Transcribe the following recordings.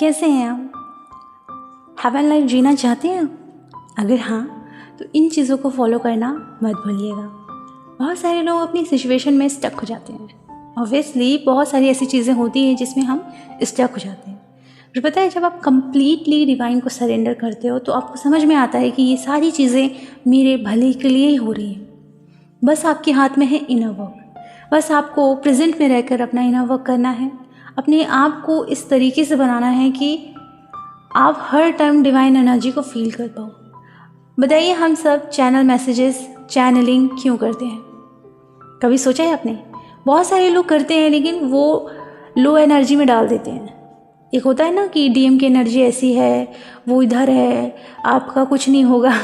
कैसे हैं आप? हेवन लाइफ जीना चाहते हैं? अगर हाँ तो इन चीज़ों को फॉलो करना मत भूलिएगा। बहुत सारे लोग अपनी सिचुएशन में स्टक हो जाते हैं। ऑब्वियसली बहुत सारी ऐसी चीज़ें होती हैं जिसमें हम स्टक हो जाते हैं। और पता है, जब आप कंप्लीटली डिवाइन को सरेंडर करते हो तो आपको समझ में आता है कि ये सारी चीज़ें मेरे भले के लिए ही हो रही हैं। बस आपके हाथ में है इनर वर्क। बस आपको प्रेजेंट में रहकर अपना इनर वर्क करना है। अपने आप को इस तरीके से बनाना है कि आप हर टाइम डिवाइन एनर्जी को फील कर पाओ। बताइए, हम सब चैनल मैसेजेस, चैनलिंग क्यों करते हैं? कभी सोचा है आपने? बहुत सारे लोग करते हैं लेकिन वो लो एनर्जी में डाल देते हैं। एक होता है ना कि डीएम की एनर्जी ऐसी है, वो इधर है, आपका कुछ नहीं होगा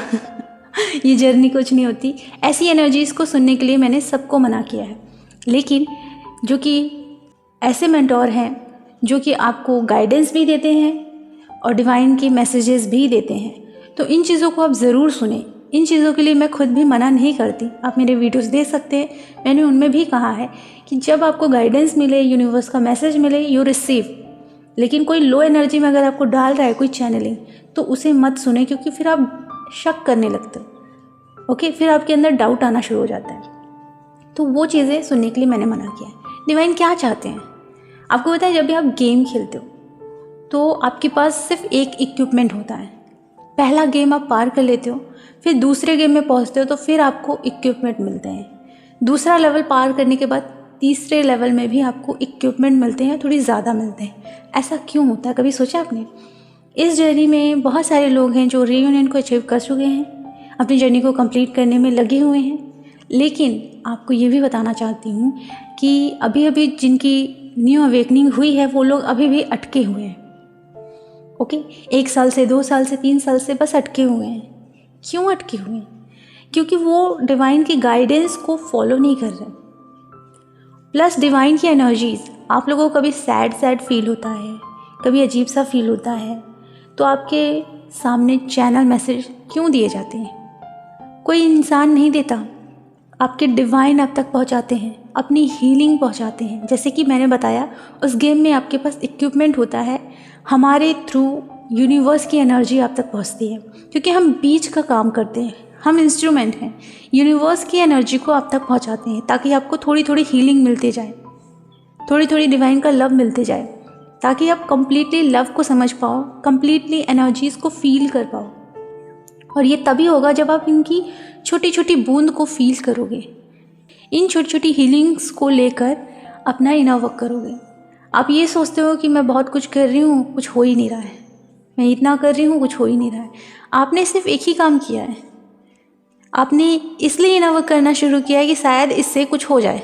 ये जर्नी कुछ नहीं होती। ऐसी एनर्जीज़ को सुनने के लिए मैंने सबको मना किया है। लेकिन जो कि ऐसे मेंटोर हैं जो कि आपको गाइडेंस भी देते हैं और डिवाइन के मैसेजेस भी देते हैं, तो इन चीज़ों को आप ज़रूर सुने। इन चीज़ों के लिए मैं खुद भी मना नहीं करती। आप मेरे वीडियोस देख सकते हैं, मैंने उनमें भी कहा है कि जब आपको गाइडेंस मिले, यूनिवर्स का मैसेज मिले, यू रिसीव। लेकिन कोई लो एनर्जी में अगर आपको डाल रहा है कोई चैनलिंग, तो उसे मत सुने, क्योंकि फिर आप शक करने लगते हो। ओके, फिर आपके अंदर डाउट आना शुरू हो जाता है। तो वो चीज़ें सुनने के लिए मैंने मना किया है। डिवाइन क्या चाहते हैं? आपको पता है, जब भी आप गेम खेलते हो तो आपके पास सिर्फ एक इक्विपमेंट होता है। पहला गेम आप पार कर लेते हो, फिर दूसरे गेम में पहुंचते हो तो फिर आपको इक्विपमेंट मिलते हैं। दूसरा लेवल पार करने के बाद तीसरे लेवल में भी आपको इक्विपमेंट मिलते हैं, थोड़ी ज़्यादा मिलते हैं। ऐसा क्यों होता है? कभी सोचा आपने? इस जर्नी में बहुत सारे लोग हैं जो रीयूनियन को अचीव कर चुके हैं, अपनी जर्नी को कंप्लीट करने में लगे हुए हैं। लेकिन आपको ये भी बताना चाहती हूँ कि अभी अभी जिनकी न्यू अवेकनिंग हुई है वो लोग अभी भी अटके हुए हैं। ओके, 1 साल से, 2 साल से, 3 साल से बस अटके हुए हैं। क्यों अटके हुए हैं? क्योंकि वो डिवाइन की गाइडेंस को फॉलो नहीं कर रहे। प्लस डिवाइन की एनर्जीज, आप लोगों को कभी सैड फील होता है, कभी अजीब सा फील होता है, तो आपके सामने चैनल मैसेज क्यों दिए जाते हैं? कोई इंसान नहीं देता, आपके डिवाइन आप तक पहुंचाते हैं, अपनी हीलिंग पहुंचाते हैं। जैसे कि मैंने बताया, उस गेम में आपके पास इक्विपमेंट होता है, हमारे थ्रू यूनिवर्स की एनर्जी आप तक पहुंचती है, क्योंकि हम बीच का काम करते हैं, हम इंस्ट्रूमेंट हैं। यूनिवर्स की एनर्जी को आप तक पहुंचाते हैं ताकि आपको थोड़ी थोड़ी हीलिंग मिलती जाए, थोड़ी थोड़ी डिवाइन का लव मिलते जाए, ताकि आप कंप्लीटली लव को समझ पाओ, कंप्लीटली एनर्जीज़ को फील कर पाओ। और ये तभी होगा जब आप इनकी छोटी छोटी बूंद को फील करोगे, इन छोटी छोटी हीलिंग्स को लेकर अपना इनर वर्क करोगे। आप ये सोचते हो कि मैं बहुत कुछ कर रही हूँ, कुछ हो ही नहीं रहा है, मैं इतना कर रही हूँ, कुछ हो ही नहीं रहा है। आपने सिर्फ एक ही काम किया है, आपने इसलिए इनर वर्क करना शुरू किया है कि शायद इससे कुछ हो जाए,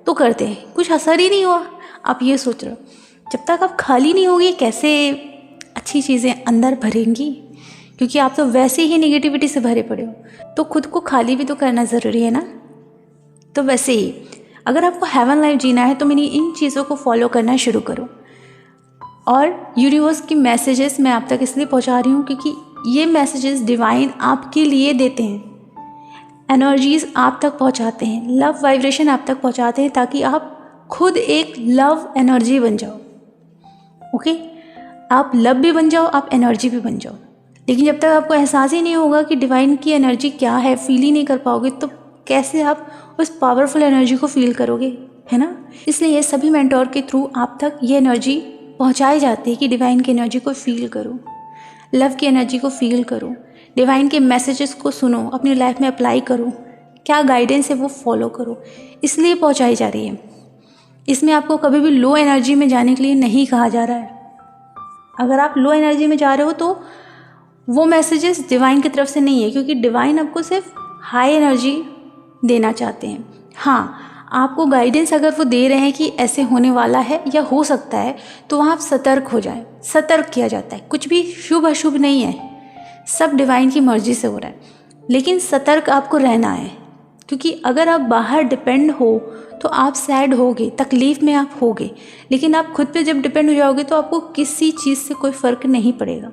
तो करते हैं, कुछ असर ही नहीं हुआ। आप ये सोच रहे हो, जब तक आप खाली नहीं होगी कैसे अच्छी चीज़ें अंदर भरेंगी? क्योंकि आप तो वैसे ही नेगेटिविटी से भरे पड़े हो, तो खुद को खाली भी तो करना ज़रूरी है ना। तो वैसे ही अगर आपको हेवन लाइफ जीना है तो मेरी इन चीज़ों को फॉलो करना शुरू करो। और यूनिवर्स की मैसेजेस मैं आप तक इसलिए पहुंचा रही हूँ क्योंकि ये मैसेजेस डिवाइन आपके लिए देते हैं, एनर्जीज़ आप तक पहुंचाते हैं, लव वाइब्रेशन आप तक पहुंचाते हैं, ताकि आप खुद एक लव एनर्जी बन जाओ। ओके, आप लव भी बन जाओ, आप एनर्जी भी बन जाओ। लेकिन जब तक आपको एहसास ही नहीं होगा कि डिवाइन की एनर्जी क्या है, फील ही नहीं कर पाओगे, तो कैसे आप उस पावरफुल एनर्जी को फील करोगे, है ना? इसलिए सभी मेंटोर के थ्रू आप तक ये एनर्जी पहुंचाई जाती है कि डिवाइन की एनर्जी को फील करो, लव की एनर्जी को फील करो, डिवाइन के मैसेजेस को सुनो, अपनी लाइफ में अप्लाई करो, क्या गाइडेंस है वो फॉलो करो, इसलिए पहुंचाई जा रही है। इसमें आपको कभी भी लो एनर्जी में जाने के लिए नहीं कहा जा रहा है। अगर आप लो एनर्जी में जा रहे हो तो वो मैसेजेस डिवाइन की तरफ से नहीं है, क्योंकि डिवाइन आपको सिर्फ हाई एनर्जी देना चाहते हैं। हाँ, आपको गाइडेंस अगर वो दे रहे हैं कि ऐसे होने वाला है या हो सकता है, तो वहाँ आप सतर्क हो जाएं। सतर्क किया जाता है, कुछ भी शुभ अशुभ नहीं है, सब डिवाइन की मर्जी से हो रहा है। लेकिन सतर्क आपको रहना है, क्योंकि अगर आप बाहर डिपेंड हो तो आप सैड होगे, तकलीफ़ में आप होगे। लेकिन आप खुद पे जब डिपेंड हो जाओगे तो आपको किसी चीज़ से कोई फ़र्क नहीं पड़ेगा।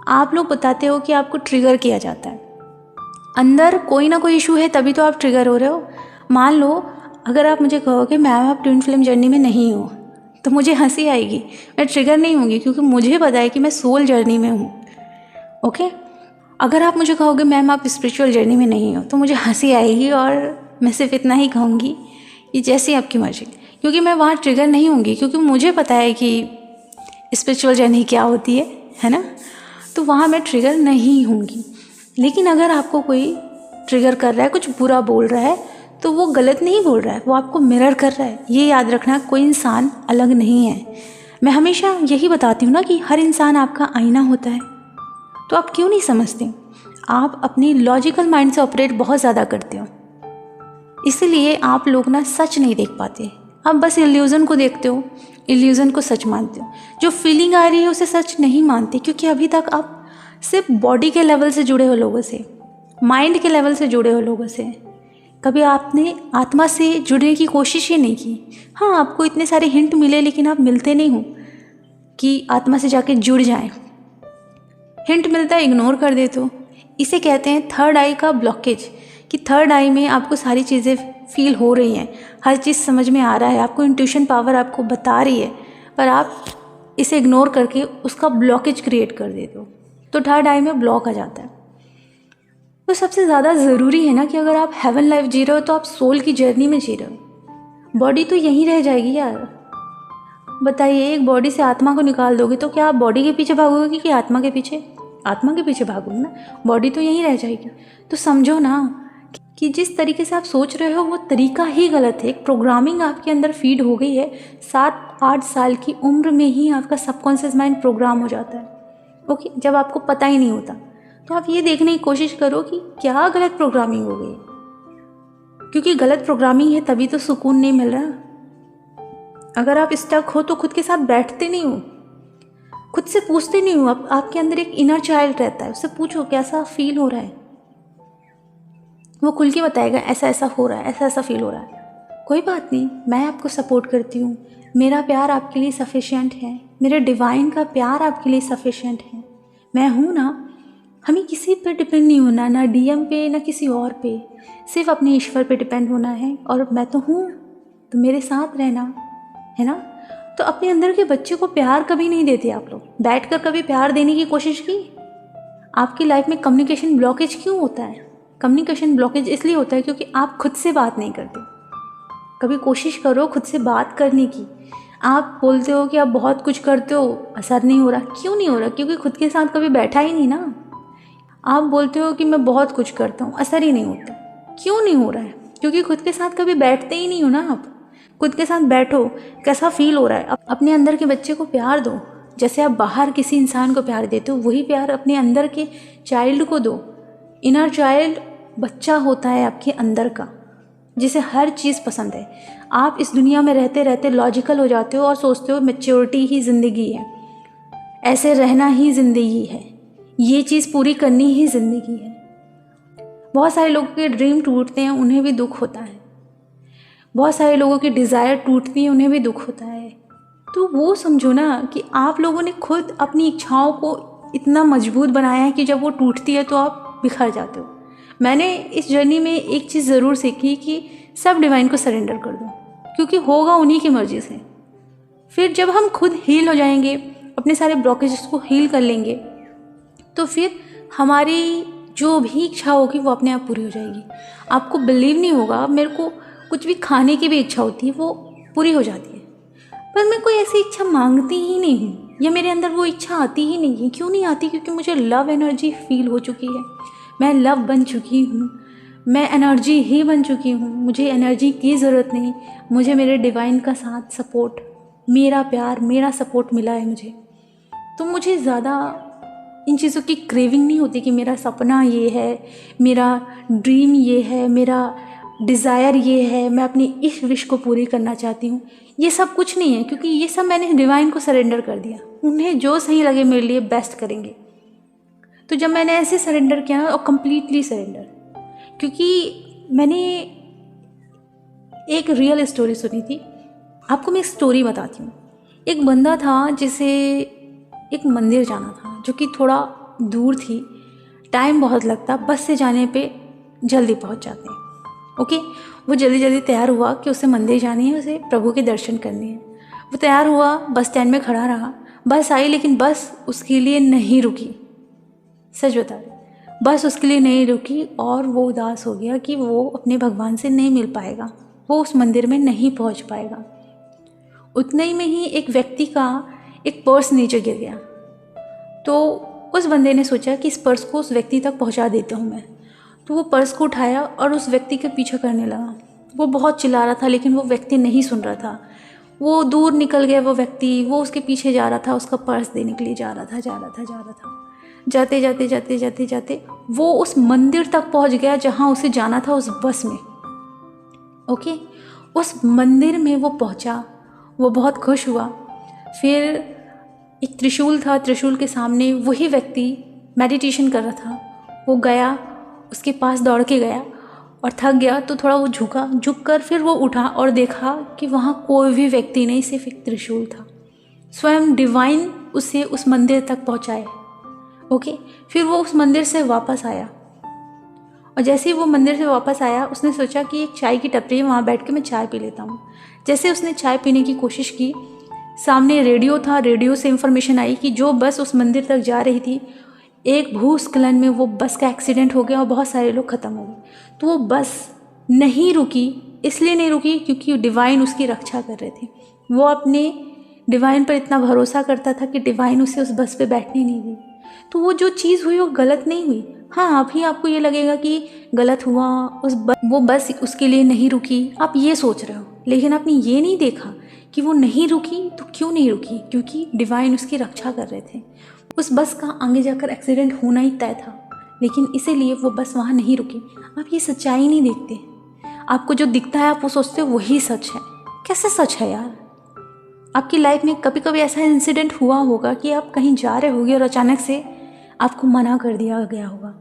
आप लोग बताते हो कि आपको ट्रिगर किया जाता है, अंदर कोई ना कोई इशू है तभी तो आप ट्रिगर हो रहे हो। मान लो अगर आप मुझे कहोगे मैम आप ट्विन फ्लेम जर्नी में नहीं हो, तो मुझे हंसी आएगी, मैं ट्रिगर नहीं होंगी, क्योंकि मुझे पता है कि मैं सोल जर्नी में हूँ। ओके, अगर आप मुझे कहोगे मैम आप स्पिरिचुअल जर्नी में नहीं हो, तो मुझे हंसी आएगी और मैं सिर्फ इतना ही कहूँगी कि जैसी आपकी मर्जी, क्योंकि मैं वहाँ ट्रिगर नहीं होंगी, क्योंकि मुझे पता है कि स्पिरिचुअल जर्नी क्या होती है ना। तो वहाँ मैं ट्रिगर नहीं होंगी। लेकिन अगर आपको कोई ट्रिगर कर रहा है, कुछ बुरा बोल रहा है, तो वो गलत नहीं बोल रहा है, वो आपको मिरर कर रहा है। ये याद रखना, कोई इंसान अलग नहीं है। मैं हमेशा यही बताती हूँ ना कि हर इंसान आपका आईना होता है। तो आप क्यों नहीं समझते? आप अपनी लॉजिकल माइंड से ऑपरेट बहुत ज़्यादा करते हो, इसीलिए आप लोग ना सच नहीं देख पाते। आप बस इल्यूज़न को देखते हो, इल्यूज़न को सच मानते हो। जो फीलिंग आ रही है उसे सच नहीं मानते, क्योंकि अभी तक आप सिर्फ बॉडी के लेवल से जुड़े हो लोगों से, माइंड के लेवल से जुड़े हो लोगों से। कभी आपने आत्मा से जुड़ने की कोशिश ही नहीं की। हाँ, आपको इतने सारे हिंट मिले, लेकिन आप मिलते नहीं हो कि आत्मा से जाके जुड़ जाएं। हिंट मिलता है, इग्नोर कर देते हो। इसे कहते हैं थर्ड आई का ब्लॉकेज, कि थर्ड आई में आपको सारी चीज़ें फील हो रही हैं, हर चीज़ समझ में आ रहा है, आपको इंट्यूशन पावर आपको बता रही है, पर आप इसे इग्नोर करके उसका ब्लॉकेज क्रिएट कर देते हो, तो थर्ड आई में ब्लॉक आ जाता है। तो सबसे ज़्यादा ज़रूरी है ना कि अगर आप हेवन लाइफ जी रहे हो तो आप सोल की जर्नी में जी रहे हो। बॉडी तो यहीं रह जाएगी यार। बताइए, एक बॉडी से आत्मा को निकाल दोगे तो क्या आप बॉडी के पीछे भागोगे कि आत्मा के पीछे? आत्मा के पीछे भागोगे ना, बॉडी तो यहीं रह जाएगी। तो समझो ना कि जिस तरीके से आप सोच रहे हो वो तरीका ही गलत है। एक प्रोग्रामिंग आपके अंदर फीड हो गई है। 7-8 साल की उम्र में ही आपका सबकॉन्शियस माइंड प्रोग्राम हो जाता है। ओके, जब आपको पता ही नहीं होता। तो आप ये देखने की कोशिश करो कि क्या गलत प्रोग्रामिंग हो गई, क्योंकि गलत प्रोग्रामिंग है तभी तो सुकून नहीं मिल रहा। अगर आप स्टक हो तो खुद के साथ बैठते नहीं हो, खुद से पूछते नहीं हो। आपके अंदर एक इनर चाइल्ड रहता है, उससे पूछो कैसा फील हो रहा है, वो खुल के बताएगा ऐसा ऐसा हो रहा है, ऐसा ऐसा फील हो रहा है। कोई बात नहीं, मैं आपको सपोर्ट करती हूँ, मेरा प्यार आपके लिए सफिशिएंट है, मेरे डिवाइन का प्यार आपके लिए सफिशिएंट है, मैं हूँ ना। हमें किसी पर डिपेंड नहीं होना, ना डीएम पे ना किसी और पे, सिर्फ अपने ईश्वर पे डिपेंड होना है। और मैं तो हूँ, तो मेरे साथ रहना है ना। तो अपने अंदर के बच्चे को प्यार कभी नहीं देते आप लोग। बैठकर कभी प्यार देने की कोशिश की? आपकी लाइफ में कम्युनिकेशन ब्लॉकेज क्यों होता है? कम्युनिकेशन ब्लॉकेज इसलिए होता है क्योंकि आप खुद से बात नहीं करते। कभी कोशिश करो खुद से बात करने की। आप बोलते हो कि आप बहुत कुछ करते हो, असर नहीं हो रहा। क्यों नहीं हो रहा? क्योंकि खुद के साथ कभी बैठा ही नहीं ना। आप बोलते हो कि मैं बहुत कुछ करता हूँ, असर ही नहीं होता। क्यों नहीं हो रहा है? क्योंकि खुद के साथ कभी बैठते ही नहीं हो ना। आप खुद के साथ बैठो, कैसा फील हो रहा है। अपने अंदर के बच्चे को प्यार दो। जैसे आप बाहर किसी इंसान को प्यार देते हो, वही प्यार अपने अंदर के चाइल्ड को दो। इनर चाइल्ड बच्चा होता है आपके अंदर का, जिसे हर चीज़ पसंद है। आप इस दुनिया में रहते रहते लॉजिकल हो जाते हो और सोचते हो मैच्योरिटी ही ज़िंदगी है, ऐसे रहना ही ज़िंदगी है, ये चीज़ पूरी करनी ही ज़िंदगी है। बहुत सारे लोगों के ड्रीम टूटते हैं, उन्हें भी दुख होता है। बहुत सारे लोगों की डिज़ायर टूटती है, उन्हें भी दुख होता है। तो वो समझो ना कि आप लोगों ने खुद अपनी इच्छाओं को इतना मजबूत बनाया है कि जब वो टूटती है तो आप बिखर जाते हो। मैंने इस जर्नी में एक चीज़ ज़रूर सीखी कि सब डिवाइन को सरेंडर कर दो, क्योंकि होगा उन्हीं की मर्ज़ी से। फिर जब हम खुद हील हो जाएंगे, अपने सारे ब्लॉकेजेस को हील कर लेंगे, तो फिर हमारी जो भी इच्छा होगी वो अपने आप पूरी हो जाएगी। आपको बिलीव नहीं होगा, मेरे को कुछ भी खाने की भी इच्छा होती है, वो पूरी हो जाती है। पर मैं कोई ऐसी इच्छा मांगती ही नहीं हूँ, या मेरे अंदर वो इच्छा आती ही नहीं है। क्यों नहीं आती? क्योंकि मुझे लव एनर्जी फील हो चुकी है। मैं लव बन चुकी हूँ, मैं एनर्जी ही बन चुकी हूँ। मुझे एनर्जी की ज़रूरत नहीं, मुझे मेरे डिवाइन का साथ, सपोर्ट, मेरा प्यार, मेरा सपोर्ट मिला है मुझे। तो मुझे ज़्यादा इन चीज़ों की क्रेविंग नहीं होती कि मेरा सपना ये है, मेरा ड्रीम ये है, मेरा डिज़ायर ये है, मैं अपनी इस विश को पूरी करना चाहती हूँ। ये सब कुछ नहीं है, क्योंकि ये सब मैंने डिवाइन को सरेंडर कर दिया। उन्हें जो सही लगे मेरे लिए बेस्ट करेंगे। तो जब मैंने ऐसे सरेंडर किया ना, और कम्प्लीटली सरेंडर, क्योंकि मैंने एक रियल स्टोरी सुनी थी। आपको मैं एक स्टोरी बताती हूँ। एक बंदा था जिसे एक मंदिर जाना था, जो कि थोड़ा दूर थी, टाइम बहुत लगता, बस से जाने पे जल्दी पहुँच जाते हैं। ओके, वो जल्दी जल्दी तैयार हुआ कि उसे मंदिर जानी है, उसे प्रभु के दर्शन करने हैं। वो तैयार हुआ, बस स्टैंड में खड़ा रहा, बस आई लेकिन बस उसके लिए नहीं रुकी। सच बता रही, बस उसके लिए नहीं रुकी और वो उदास हो गया कि वो अपने भगवान से नहीं मिल पाएगा, वो उस मंदिर में नहीं पहुंच पाएगा। उतने ही में ही एक व्यक्ति का एक पर्स नीचे गिर गया। तो उस बंदे ने सोचा कि इस पर्स को उस व्यक्ति तक पहुंचा देता हूं मैं। तो वो पर्स को उठाया और उस व्यक्ति के पीछे करने लगा। वो बहुत चिल्ला रहा था लेकिन वो व्यक्ति नहीं सुन रहा था। वो दूर निकल गया, वो व्यक्ति वो उसके पीछे जा रहा था, उसका पर्स देने के लिए जा रहा था। जाते जाते जाते जाते जाते वो उस मंदिर तक पहुंच गया जहां उसे जाना था, उस बस में। ओके, उस मंदिर में वो पहुंचा, वो बहुत खुश हुआ। फिर एक त्रिशूल था, त्रिशूल के सामने वही व्यक्ति मेडिटेशन कर रहा था। वो गया, उसके पास दौड़ के गया और थक गया तो थोड़ा वो झुक कर फिर वो उठा और देखा कि वहाँ कोई भी व्यक्ति नहीं, सिर्फ एक त्रिशूल था। स्वयं डिवाइन उसे उस मंदिर तक पहुँचाए। ओके, फिर वो उस मंदिर से वापस आया और जैसे ही वो मंदिर से वापस आया उसने सोचा कि एक चाय की टपरी है, वहाँ बैठ के मैं चाय पी लेता हूँ। जैसे उसने चाय पीने की कोशिश की, सामने रेडियो था, रेडियो से इन्फॉर्मेशन आई कि जो बस उस मंदिर तक जा रही थी, एक भूस्खलन में वो बस का एक्सीडेंट हो गया और बहुत सारे लोग ख़त्म हो गए। तो वो बस नहीं रुकी, इसलिए नहीं रुकी क्योंकि डिवाइन उसकी रक्षा कर रहे थे। वो अपने डिवाइन पर इतना भरोसा करता था कि डिवाइन उसे उस बस पे बैठने नहीं दी। तो वो जो चीज़ हुई वो गलत नहीं हुई। हाँ, अभी आपको ये लगेगा कि गलत हुआ, वो बस उसके लिए नहीं रुकी, आप ये सोच रहे हो, लेकिन आपने ये नहीं देखा कि वो नहीं रुकी तो क्यों नहीं रुकी, क्योंकि डिवाइन उसकी रक्षा कर रहे थे। उस बस का आगे जाकर एक्सीडेंट होना ही तय था, लेकिन इसीलिए वो बस वहाँ नहीं रुकी। आप ये सच्चाई नहीं देखते, आपको जो दिखता है आप वो सोचते हो वही सच है। कैसे सच है यार? आपकी लाइफ में कभी कभी ऐसा इंसिडेंट हुआ होगा कि आप कहीं जा रहे होगे और अचानक से आपको मना कर दिया गया होगा।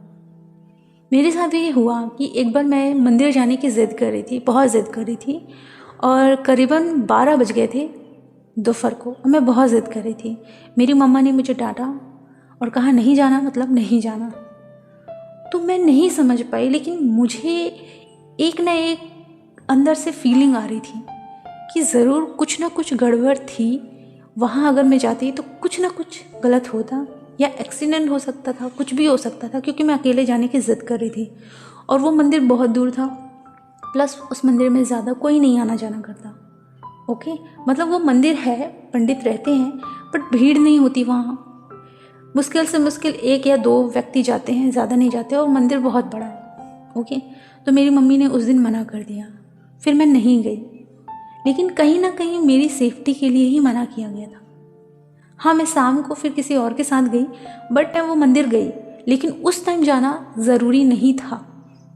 मेरे साथ ये हुआ कि एक बार मैं मंदिर जाने की ज़िद कर रही थी, बहुत ज़िद कर रही थी, और करीबन 12 बज गए थे दोपहर को और मैं बहुत ज़िद कर रही थी। मेरी मम्मा ने मुझे डांटा और कहा नहीं जाना, मतलब नहीं जाना। तो मैं नहीं समझ पाई, लेकिन मुझे एक ना एक अंदर से फीलिंग आ रही थी कि ज़रूर कुछ ना कुछ गड़बड़ थी वहाँ। अगर मैं जाती तो कुछ ना कुछ गलत होता, या एक्सीडेंट हो सकता था, कुछ भी हो सकता था, क्योंकि मैं अकेले जाने की ज़िद कर रही थी और वो मंदिर बहुत दूर था। प्लस उस मंदिर में ज़्यादा कोई नहीं आना जाना करता। ओके, मतलब वो मंदिर है, पंडित रहते हैं, बट भीड़ नहीं होती वहाँ। मुश्किल से मुश्किल 1 या 2 व्यक्ति जाते हैं, ज़्यादा नहीं जाते, और मंदिर बहुत बड़ा है। ओके, तो मेरी मम्मी ने उस दिन मना कर दिया, फिर मैं नहीं गई। लेकिन कहीं ना कहीं मेरी सेफ्टी के लिए ही मना किया गया था। हाँ, मैं शाम को फिर किसी और के साथ गई, बट मैं वो मंदिर गई, लेकिन उस टाइम जाना ज़रूरी नहीं था,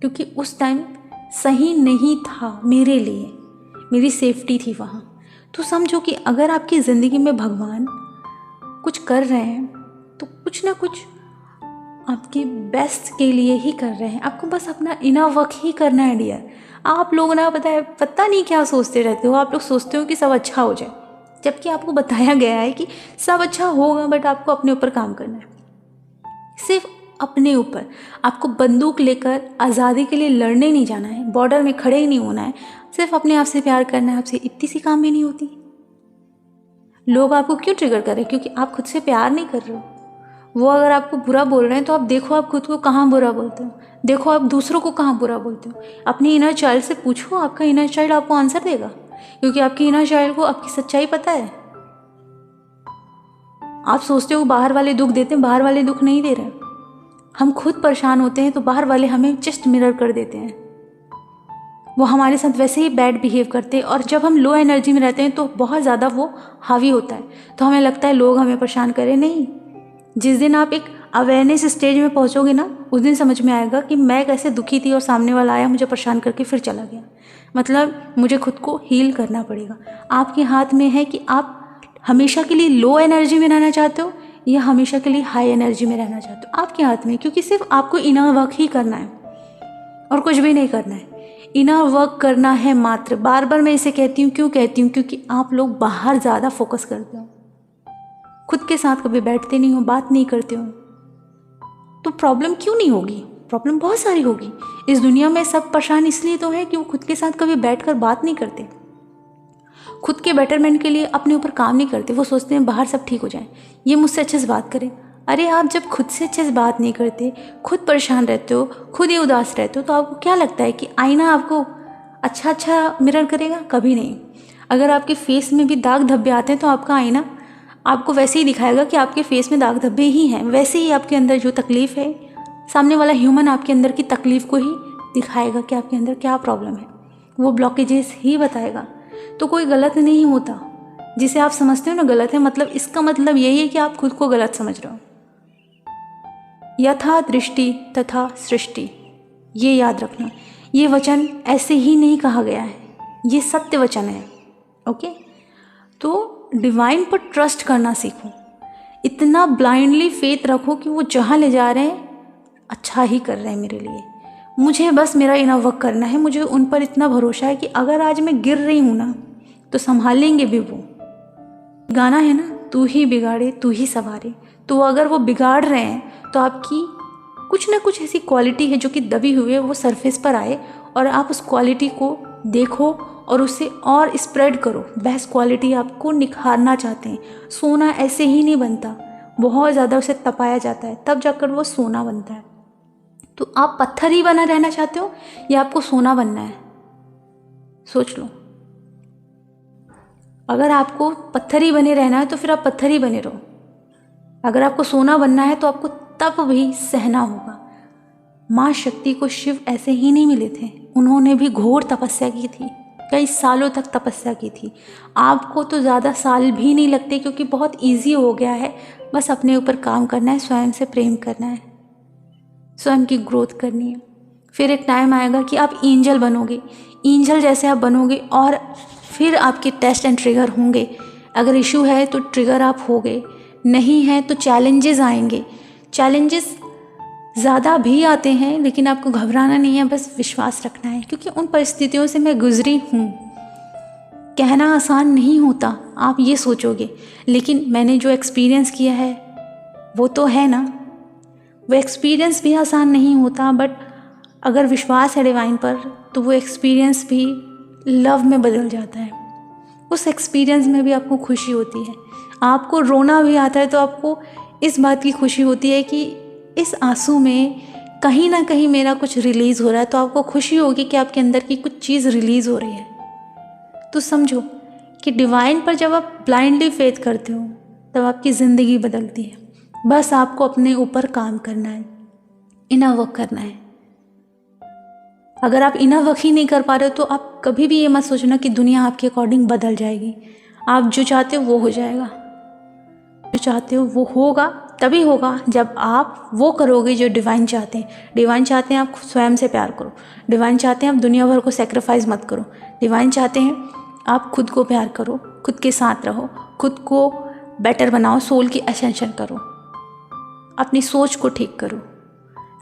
क्योंकि उस टाइम सही नहीं था मेरे लिए, मेरी सेफ्टी थी वहाँ। तो समझो कि अगर आपकी ज़िंदगी में भगवान कुछ कर रहे हैं तो कुछ ना कुछ आपके बेस्ट के लिए ही कर रहे हैं। आपको बस अपना इनर वर्क ही करना है डियर। आप लोग ना पता नहीं क्या सोचते रहते हो। आप लोग सोचते हो कि सब अच्छा हो जाए, जबकि आपको बताया गया है कि सब अच्छा होगा, बट आपको अपने ऊपर काम करना है, सिर्फ अपने ऊपर। आपको बंदूक लेकर आज़ादी के लिए लड़ने नहीं जाना है, बॉर्डर में खड़े ही नहीं होना है, सिर्फ अपने आप से प्यार करना है। आपसे इतनी सी काम भी नहीं होती। लोग आपको क्यों ट्रिगर कर रहे हैं? क्योंकि आप खुद से प्यार नहीं कर रहे हो। वो अगर आपको बुरा बोल रहे हैं तो आप देखो आप खुद को कहाँ बुरा बोलते हो, देखो आप दूसरों को कहाँ बुरा बोलते हो। अपने इनर चाइल्ड से पूछो, आपका इनर चाइल्ड आपको आंसर देगा, क्योंकि आपकी इनर चाइल्ड को आपकी सच्चाई पता है। आप सोचते हो बाहर वाले दुख देते हैं, बाहर वाले दुख नहीं दे रहे। हम खुद परेशान होते हैं तो बाहर वाले हमें जस्ट मिरर कर देते हैं। वो हमारे साथ वैसे ही बैड बिहेव करते हैं, और जब हम लो एनर्जी में रहते हैं तो बहुत ज़्यादा वो हावी होता है, तो हमें लगता है लोग हमें परेशान करें। नहीं, जिस दिन आप एक अवेयरनेस स्टेज में पहुंचोगे ना, उस दिन समझ में आएगा कि मैं कैसे दुखी थी और सामने वाला आया मुझे परेशान करके फिर चला गया। मतलब मुझे खुद को हील करना पड़ेगा। आपके हाथ में है कि आप हमेशा के लिए लो एनर्जी में रहना चाहते हो या हमेशा के लिए हाई एनर्जी में रहना चाहते हो। आपके हाथ में, क्योंकि सिर्फ आपको इनर वर्क ही करना है और कुछ भी नहीं करना है। इनर वर्क करना है मात्र। बार बार मैं इसे कहती हूँ, क्यों कहती हूँ? क्योंकि आप लोग बाहर ज़्यादा फोकस करते हो, खुद के साथ कभी बैठते नहीं हो, बात नहीं करते हो, तो प्रॉब्लम क्यों नहीं होगी? प्रॉब्लम बहुत सारी होगी। इस दुनिया में सब परेशान इसलिए तो है कि वो खुद के साथ कभी बैठकर बात नहीं करते। खुद के बेटरमेंट के लिए अपने ऊपर काम नहीं करते। वो सोचते हैं बाहर सब ठीक हो जाए, ये मुझसे अच्छे से बात करें। अरे आप जब खुद से अच्छे से बात नहीं करते, खुद परेशान रहते हो, खुद ही उदास रहते हो, तो आपको क्या लगता है कि आईना आपको अच्छा मिरर करेगा? कभी नहीं। अगर आपके फेस में भी दाग धब्बे आते हैं तो आपका आईना आपको वैसे ही दिखाएगा कि आपके फेस में दाग धब्बे ही हैं। वैसे ही आपके अंदर जो तकलीफ़ है, सामने वाला ह्यूमन आपके अंदर की तकलीफ़ को ही दिखाएगा कि आपके अंदर क्या प्रॉब्लम है, वो ब्लॉकेजेस ही बताएगा। तो कोई गलत नहीं होता। जिसे आप समझते हो ना गलत है, मतलब इसका मतलब यही है कि आप खुद को गलत समझ रहे हो। यथा दृष्टि तथा सृष्टि, ये याद रखना। ये वचन ऐसे ही नहीं कहा गया है, ये सत्य वचन है। ओके, तो डिवाइन पर ट्रस्ट करना सीखो। इतना ब्लाइंडली फेथ रखो कि वो जहाँ ले जा रहे हैं अच्छा ही कर रहे हैं मेरे लिए। मुझे बस मेरा इनर वर्क करना है। मुझे उन पर इतना भरोसा है कि अगर आज मैं गिर रही हूँ ना, तो संभालेंगे भी वो। गाना है ना, तू ही बिगाड़े तू ही संवारे। तो अगर वो बिगाड़ रहे हैं तो आपकी कुछ ना कुछ ऐसी क्वालिटी है जो कि दबी हुई है, वो सरफेस पर आए और आप उस क्वालिटी को देखो और उसे और स्प्रेड करो। बेस्ट क्वालिटी आपको निखारना चाहते हैं। सोना ऐसे ही नहीं बनता, बहुत ज़्यादा उसे तपाया जाता है, तब जाकर वो सोना बनता है। तो आप पत्थर ही बना रहना चाहते हो या आपको सोना बनना है? सोच लो। अगर आपको पत्थर ही बने रहना है तो फिर आप पत्थर ही बने रहो। अगर आपको सोना बनना है तो आपको तप भी सहना होगा। माँ शक्ति को शिव ऐसे ही नहीं मिले थे, उन्होंने भी घोर तपस्या की थी, कई सालों तक तपस्या की थी। आपको तो ज़्यादा साल भी नहीं लगते क्योंकि बहुत इजी हो गया है। बस अपने ऊपर काम करना है, स्वयं से प्रेम करना है, स्वयं की ग्रोथ करनी है। फिर एक टाइम आएगा कि आप एंजल बनोगे। एंजल जैसे आप बनोगे और फिर आपके टेस्ट एंड ट्रिगर होंगे। अगर इशू है तो ट्रिगर आप होगे, नहीं है तो चैलेंजेस आएंगे। चैलेंजेस ज़्यादा भी आते हैं लेकिन आपको घबराना नहीं है, बस विश्वास रखना है, क्योंकि उन परिस्थितियों से मैं गुजरी हूँ। कहना आसान नहीं होता, आप ये सोचोगे, लेकिन मैंने जो एक्सपीरियंस किया है वो तो है ना। वो एक्सपीरियंस भी आसान नहीं होता, बट अगर विश्वास है डिवाइन पर तो वो एक्सपीरियंस भी लव में बदल जाता है। उस एक्सपीरियंस में भी आपको खुशी होती है। आपको रोना भी आता है तो आपको इस बात की खुशी होती है कि इस आंसू में कहीं ना कहीं मेरा कुछ रिलीज़ हो रहा है। तो आपको खुशी होगी कि आपके अंदर की कुछ चीज़ रिलीज़ हो रही है। तो समझो कि डिवाइन पर जब आप ब्लाइंडली फेथ करते हो तब आपकी ज़िंदगी बदलती है। बस आपको अपने ऊपर काम करना है, इनर वर्क करना है। अगर आप इनर वर्क ही नहीं कर पा रहे हो तो आप कभी भी ये मत सोचना कि दुनिया आपके अकॉर्डिंग बदल जाएगी। आप जो चाहते हो वो हो जाएगा, जो चाहते हो वो होगा। तभी होगा जब आप वो करोगे जो डिवाइन चाहते हैं। डिवाइन चाहते हैं आप स्वयं से प्यार करो। डिवाइन चाहते हैं आप दुनिया भर को सेक्रीफाइस मत करो। डिवाइन चाहते हैं आप खुद को प्यार करो, खुद के साथ रहो, खुद को बेटर बनाओ, सोल की असेंशन करो, अपनी सोच को ठीक करो,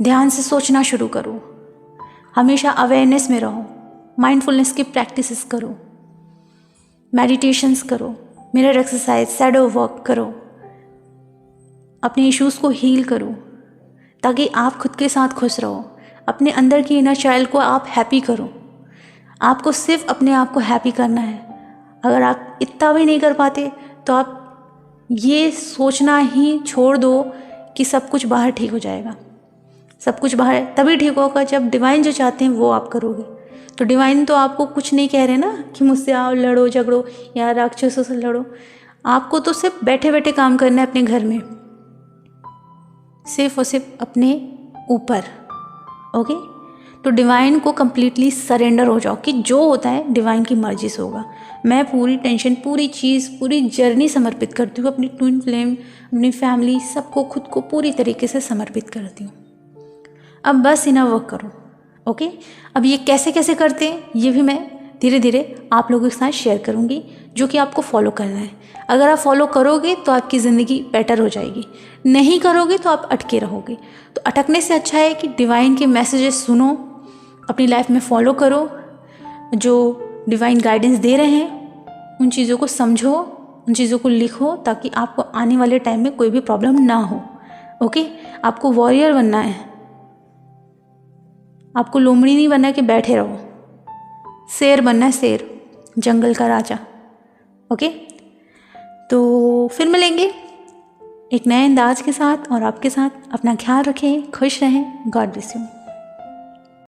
ध्यान से सोचना शुरू करो, हमेशा अवेयरनेस में रहो, माइंडफुलनेस की प्रैक्टिसेस करो, मेडिटेशंस करो, मिरर एक्सरसाइज, शैडो वर्क करो, अपने इश्यूज़ को हील करो ताकि आप खुद के साथ खुश रहो। अपने अंदर की इनर चाइल्ड को आप हैप्पी करो। आपको सिर्फ अपने आप को हैप्पी करना है। अगर आप इतना भी नहीं कर पाते तो आप ये सोचना ही छोड़ दो कि सब कुछ बाहर ठीक हो जाएगा। सब कुछ बाहर तभी ठीक होगा जब डिवाइन जो चाहते हैं वो आप करोगे। तो डिवाइन तो आपको कुछ नहीं कह रहे ना कि मुझसे आओ लड़ो झगड़ो या राक्षसों से लड़ो। आपको तो सिर्फ बैठे बैठे काम करना है अपने घर में, सिर्फ और सिर्फ अपने ऊपर। ओके, तो डिवाइन को कम्प्लीटली सरेंडर हो जाओ कि जो होता है डिवाइन की मर्जी से होगा। मैं पूरी टेंशन, पूरी चीज़, पूरी जर्नी समर्पित करती हूँ अपनी ट्विन फ्लेम, अपनी फैमिली, सबको, खुद को पूरी तरीके से समर्पित करती हूँ। अब बस इनर वर्क करो। ओके, अब ये कैसे कैसे करते हैं ये भी मैं धीरे धीरे आप लोगों के साथ शेयर करूँगी, जो कि आपको फॉलो करना है। अगर आप फॉलो करोगे तो आपकी ज़िंदगी बेटर हो जाएगी, नहीं करोगे तो आप अटके रहोगे। तो अटकने से अच्छा है कि डिवाइन के मैसेजेस सुनो, अपनी लाइफ में फॉलो करो, जो डिवाइन गाइडेंस दे रहे हैं उन चीज़ों को समझो, उन चीज़ों को लिखो, ताकि आपको आने वाले टाइम में कोई भी प्रॉब्लम ना हो। ओके, आपको वॉरियर बनना है, आपको लोमड़ी नहीं बनना है कि बैठे रहो। शेर बनना है, शेर, जंगल का राजा। ओके, तो फिर मिलेंगे एक नए अंदाज के साथ और आपके साथ। अपना ख्याल रखें, खुश रहें। God bless you.